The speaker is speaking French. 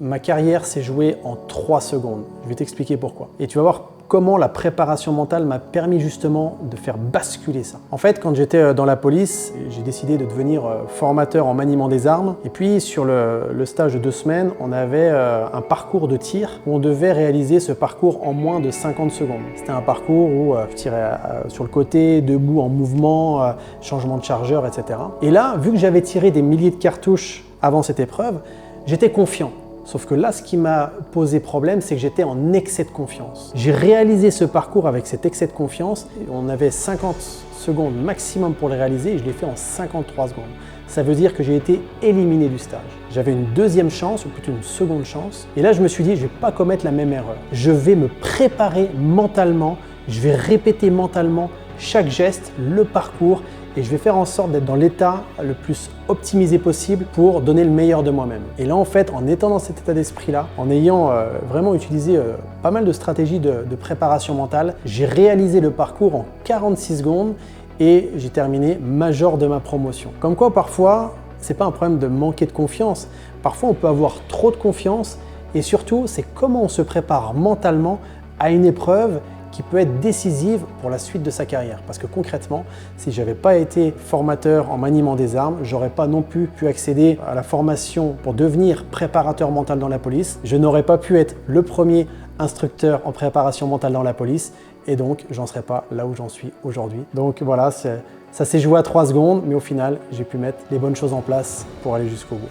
Ma carrière s'est jouée en 3 secondes. Je vais t'expliquer pourquoi. Et tu vas voir comment la préparation mentale m'a permis justement de faire basculer ça. En fait, quand j'étais dans la police, j'ai décidé de devenir formateur en maniement des armes. Et puis sur le stage de 2 semaines, on avait un parcours de tir où on devait réaliser ce parcours en moins de 50 secondes. C'était un parcours où je tirais sur le côté, debout, en mouvement, changement de chargeur, etc. Et là, vu que j'avais tiré des milliers de cartouches avant cette épreuve, j'étais confiant. Sauf que là, ce qui m'a posé problème, c'est que j'étais en excès de confiance. J'ai réalisé ce parcours avec cet excès de confiance. On avait 50 secondes maximum pour le réaliser et je l'ai fait en 53 secondes. Ça veut dire que j'ai été éliminé du stage. J'avais une deuxième chance, ou plutôt une seconde chance. Et là, je me suis dit, je ne vais pas commettre la même erreur. Je vais me préparer mentalement, je vais répéter mentalement chaque geste, le parcours, et je vais faire en sorte d'être dans l'état le plus optimisé possible pour donner le meilleur de moi-même. Et là, en fait, en étant dans cet état d'esprit-là, en ayant vraiment utilisé pas mal de stratégies de préparation mentale, j'ai réalisé le parcours en 46 secondes et j'ai terminé major de ma promotion. Comme quoi, parfois, c'est pas un problème de manquer de confiance. Parfois, on peut avoir trop de confiance et surtout, c'est comment on se prépare mentalement à une épreuve qui peut être décisive pour la suite de sa carrière. Parce que concrètement, si je n'avais pas été formateur en maniement des armes, je n'aurais pas non plus pu accéder à la formation pour devenir préparateur mental dans la police. Je n'aurais pas pu être le premier instructeur en préparation mentale dans la police et donc j'en serais pas là où j'en suis aujourd'hui. Donc voilà, ça s'est joué à 3 secondes, mais au final, j'ai pu mettre les bonnes choses en place pour aller jusqu'au bout.